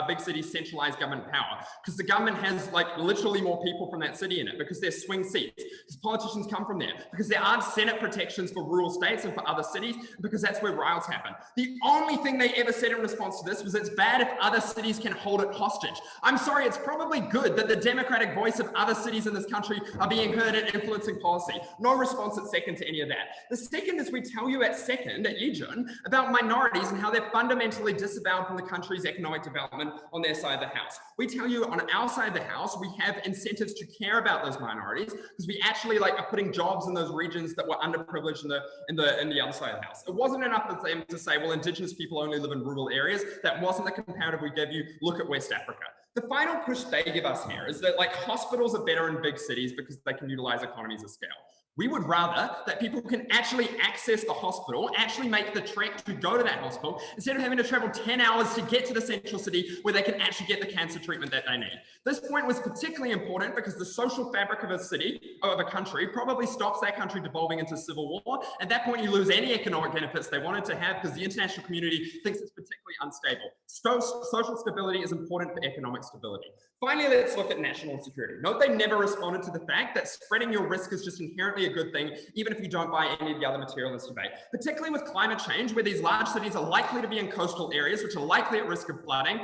big cities centralize government power. Because the government has like literally more people from that city in it, because there's swing seats, because politicians come from there, because there aren't Senate protections for rural states and for other cities, because that's where riots happen. The only thing they ever said in response to this was it's bad if other cities can hold it hostage. I'm sorry, it's probably good that the democratic voice of other cities in this country are being heard and influencing policy. No response at second to any of that. The second is we tell you at second, at Yijun, about minorities and how they're fundamentally disavowed from the country's economic development on their side of the house. We tell you on our side of the house, we have incentives to care about those minorities because we actually are putting jobs in those regions that were underprivileged in the other side of the house. It wasn't enough for them to say, well, Indigenous people only live in rural areas. That wasn't the comparative we gave you. Look at West Africa. The final push they give us here is that hospitals are better in big cities because they can utilize economies of scale. We would rather that people can actually access the hospital, actually make the trek to go to that hospital, instead of having to travel 10 hours to get to the central city where they can actually get the cancer treatment that they need. This point was particularly important because the social fabric of a city, of a country, probably stops that country devolving into civil war. At that point, you lose any economic benefits they wanted to have because the international community thinks it's particularly unstable. Social stability is important for economic stability. Finally, let's look at national security. Note they never responded to the fact that spreading your risk is just inherently a good thing, even if you don't buy any of the other material in this debate. Particularly with climate change, where these large cities are likely to be in coastal areas, which are likely at risk of flooding.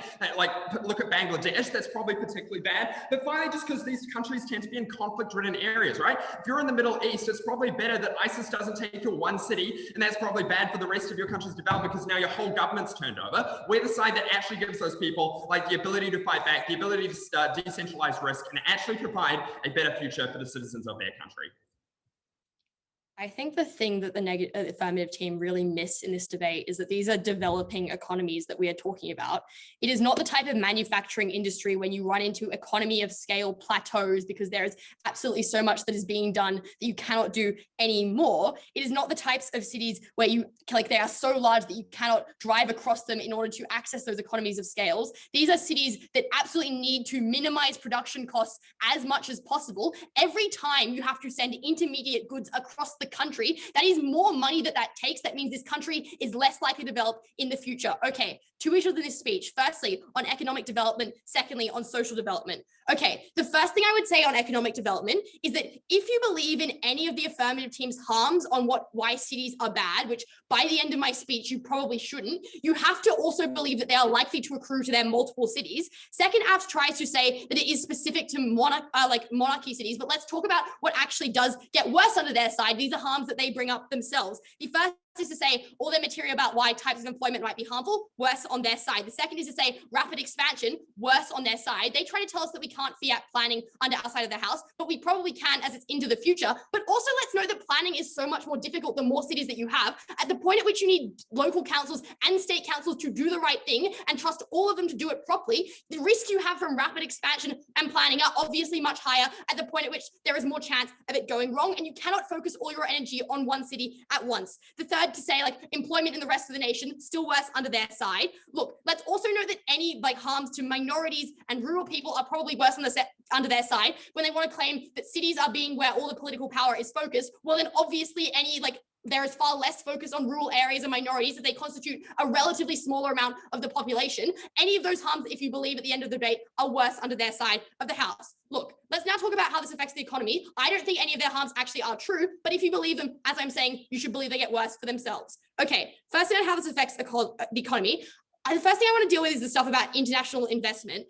Look at Bangladesh, that's probably particularly bad. But finally, just because these countries tend to be in conflict-ridden areas, right? If you're in the Middle East, it's probably better that ISIS doesn't take your one city, and that's probably bad for the rest of your country's development because now your whole government's turned over. We're the side that actually gives those people the ability to fight back, the ability to decentralize risk, and actually provide a better future for the citizens of their country. I think the thing that the affirmative team really miss in this debate is that these are developing economies that we are talking about. It is not the type of manufacturing industry when you run into economy of scale plateaus because there is absolutely so much that is being done that you cannot do anymore. It is not the types of cities where they are so large that you cannot drive across them in order to access those economies of scales. These are cities that absolutely need to minimize production costs as much as possible. Every time you have to send intermediate goods across the country, that is more money that takes. That means this country is less likely to develop in the future. Okay, 2 issues in this speech. Firstly, on economic development. Secondly, on social development. Okay, the first thing I would say on economic development is that if you believe in any of the affirmative team's harms on why cities are bad, which by the end of my speech, you probably shouldn't, you have to also believe that they are likely to accrue to their multiple cities. Second half tries to say that it is specific to monarchy cities, but let's talk about what actually does get worse under their side. These are harms that they bring up themselves. The first is to say all their material about why types of employment might be harmful, worse on their side. The second is to say rapid expansion, worse on their side. They try to tell us that we can't fiat planning under our side of the house, but we probably can as it's into the future. But also let's know that planning is so much more difficult the more cities that you have, at the point at which you need local councils and state councils to do the right thing and trust all of them to do it properly. The risk you have from rapid expansion and planning are obviously much higher at the point at which there is more chance of it going wrong, and you cannot focus all your energy on one city at once. The third to say employment in the rest of the nation, still worse under their side. Look, let's also note that any harms to minorities and rural people are probably worse on under their side when they want to claim that cities are being where all the political power is focused. Well, then obviously there is far less focus on rural areas and minorities, that they constitute a relatively smaller amount of the population. Any of those harms, if you believe at the end of the debate, are worse under their side of the house. Look, let's now talk about how this affects the economy. I don't think any of their harms actually are true, but if you believe them, as I'm saying, you should believe they get worse for themselves. Okay, first on how this affects the economy. The first thing I want to deal with is the stuff about international investment.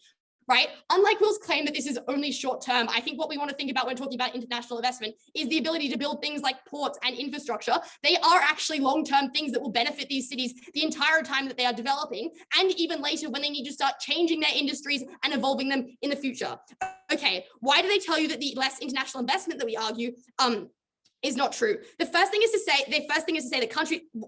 Right? Unlike Will's claim that this is only short term, I think what we want to think about when talking about international investment is the ability to build things like ports and infrastructure. They are actually long-term things that will benefit these cities the entire time that they are developing, and even later when they need to start changing their industries and evolving them in the future. Okay, why do they tell you that the less international investment that we argue is not true? The first thing is to say that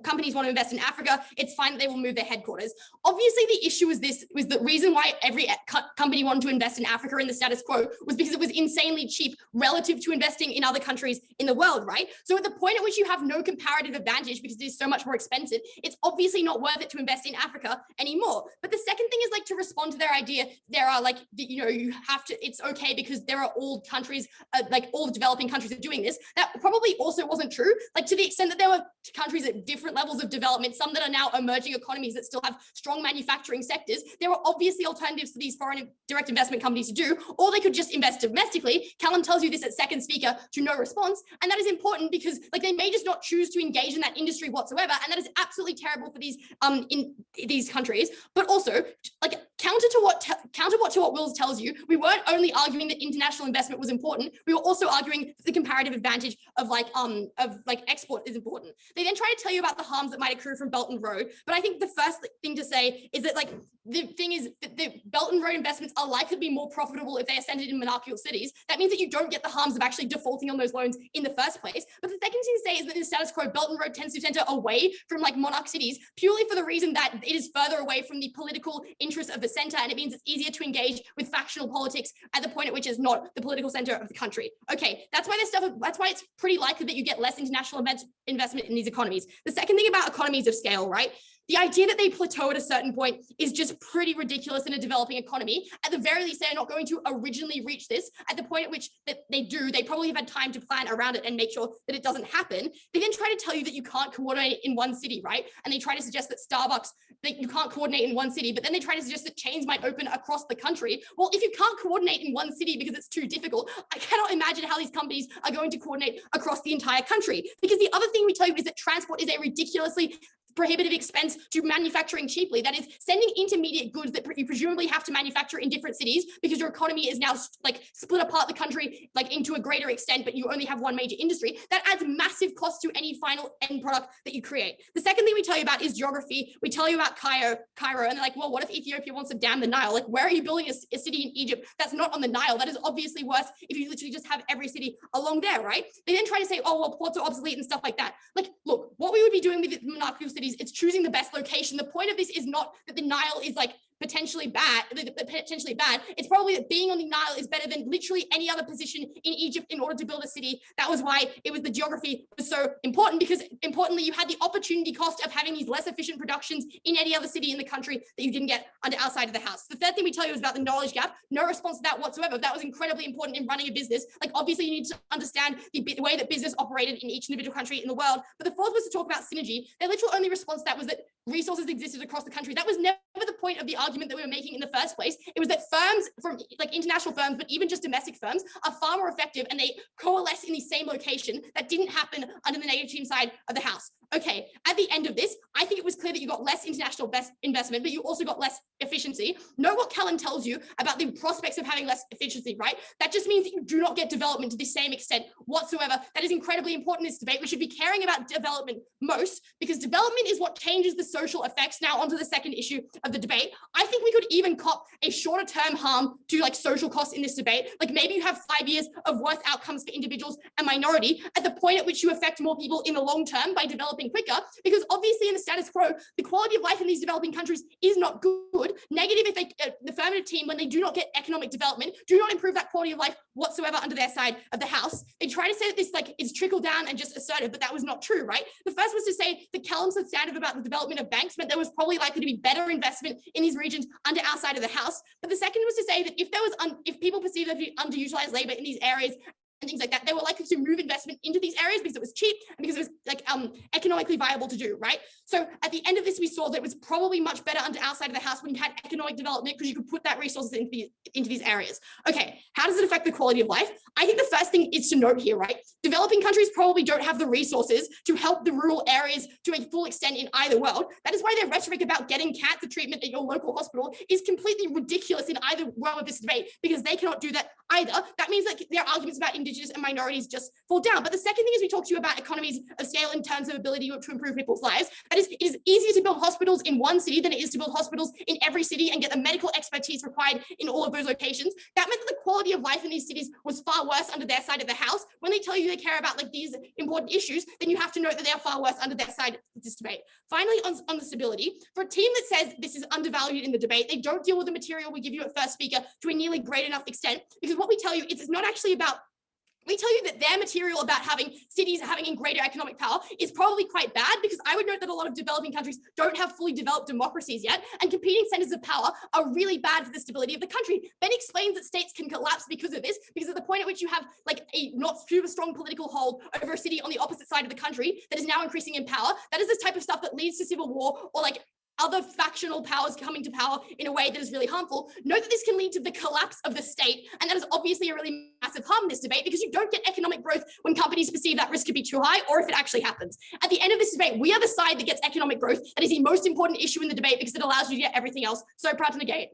companies want to invest in Africa. It's fine that they will move their headquarters. Obviously, the issue was the reason why every company wanted to invest in Africa in the status quo was because it was insanely cheap relative to investing in other countries in the world, right? So at the point at which you have no comparative advantage because it is so much more expensive, it's obviously not worth it to invest in Africa anymore. But the second thing is to respond to their idea, there are you have to, it's okay because there are all countries, all the developing countries are doing this. That probably also wasn't true, to the extent that there were countries at different levels of development, some that are now emerging economies that still have strong manufacturing sectors. There were obviously alternatives for these foreign direct investment companies to do, or they could just invest domestically. Callum tells you this at second speaker to no response, and that is important because they may just not choose to engage in that industry whatsoever, and that is absolutely terrible for these in these countries. But also, counter to what Wills tells you, we weren't only arguing that international investment was important, we were also arguing the comparative advantage of export is important. They then try to tell you about the harms that might accrue from Belt and Road, but I think the first thing to say is that the thing is that the Belt and Road investments are likely to be more profitable if they are centered in monarchical cities. That means that you don't get the harms of actually defaulting on those loans in the first place. But the second thing to say is that in the status quo, Belt and Road tends to center away from monarch cities purely for the reason that it is further away from the political interests of the center, and it means it's easier to engage with factional politics at the point at which is not the political center of the country. Okay, that's why it's pretty likely that you get less international investment in these economies. The second thing about economies of scale, right? The idea that they plateau at a certain point is just pretty ridiculous in a developing economy. At the very least, they're not going to originally reach this. At the point at which they do, they probably have had time to plan around it and make sure that it doesn't happen. They then try to tell you that you can't coordinate in one city, right? And they try to suggest that you can't coordinate in one city, but then they try to suggest that chains might open across the country. Well, if you can't coordinate in one city because it's too difficult, I cannot imagine how these companies are going to coordinate across the entire country. Because the other thing we tell you is that transport is a ridiculously prohibitive expense to manufacturing cheaply. That is sending intermediate goods that you presumably have to manufacture in different cities because your economy is now split apart the country into a greater extent, but you only have one major industry. That adds massive cost to any final end product that you create. The second thing we tell you about is geography. We tell you about Cairo, and they're well, what if Ethiopia wants to dam the Nile? Where are you building a city in Egypt that's not on the Nile? That is obviously worse if you literally just have every city along there, right? They then try to say, oh, well, ports are obsolete and stuff like that. Look, what we would be doing with monarchical cities, it's choosing the best location. The point of this is not that the Nile is potentially bad, it's probably that being on the Nile is better than literally any other position in Egypt in order to build a city. That was why the geography was so important, because importantly, you had the opportunity cost of having these less efficient productions in any other city in the country that you didn't get under our side of the house. The third thing we tell you is about the knowledge gap. No response to that whatsoever. That was incredibly important in running a business. Like, obviously, you need to understand the way that business operated in each individual country in the world. But the fourth was to talk about synergy. Their literal only response to that was that resources existed across the country. That was never the point of the argument that we were making in the first place. It was that firms, from like international firms, but even just domestic firms, are far more effective and they coalesce in the same location. That didn't happen under the negative team side of the house. Okay, at the end of this, I think it was clear that you got less international investment, but you also got less efficiency. Know what Callum tells you about the prospects of having less efficiency, right? That just means that you do not get development to the same extent whatsoever. That is incredibly important in this debate. We should be caring about development most, because development is what changes the social effects. Now onto the second issue of the debate. I think we could even cop a shorter term harm to like social costs in this debate. Like, maybe you have 5 years of worse outcomes for individuals and minority at the point at which you affect more people in the long term by developing quicker, because obviously in the status quo, the quality of life in these developing countries is not good. Negative if the affirmative team, when they do not get economic development, do not improve that quality of life whatsoever under their side of the house. They try to say that this like is trickle down and just assertive, but that was not true, right? The first was to say that Callum's substantive about the development of banks meant there was probably likely to be better investment in these regions under our side of the house. But the second was to say that if people perceive that underutilized labor in these areas and things like that, they were likely to move investment into these areas because it was cheap and because it was like economically viable to do, right? So at the end of this, we saw that it was probably much better under our side of the house when you had economic development, because you could put that resources into these areas. Okay, how does it affect the quality of life? I think the first thing is to note here, right? Developing countries probably don't have the resources to help the rural areas to a full extent in either world. That is why their rhetoric about getting cancer treatment at your local hospital is completely ridiculous in either world of this debate, because they cannot do that either. That means that their arguments about Indigenous and minorities just fall down. But the second thing is we talk to you about economies of scale in terms of ability to improve people's lives. That is, it is easier to build hospitals in one city than it is to build hospitals in every city and get the medical expertise required in all of those locations. That meant that the quality of life in these cities was far worse under their side of the house. When they tell you they care about like these important issues, then you have to note that they're far worse under their side of this debate. Finally, on the stability, for a team that says this is undervalued in the debate, they don't deal with the material we give you at first speaker to a nearly great enough extent, because what we tell you is it's not actually about. We tell you that their material about having cities having greater economic power is probably quite bad, because I would note that a lot of developing countries don't have fully developed democracies yet, and competing centers of power are really bad for the stability of the country. Ben explains that states can collapse because of this, because at the point at which you have like a not super strong political hold over a city on the opposite side of the country that is now increasing in power, that is the type of stuff that leads to civil war or like other factional powers coming to power in a way that is really harmful. Note that this can lead to the collapse of the state, and that is obviously a really massive harm in this debate, because you don't get economic growth when companies perceive that risk to be too high, or if it actually happens. At the end of this debate, we are the side that gets economic growth. That is the most important issue in the debate, because it allows you to get everything else. So proud to negate.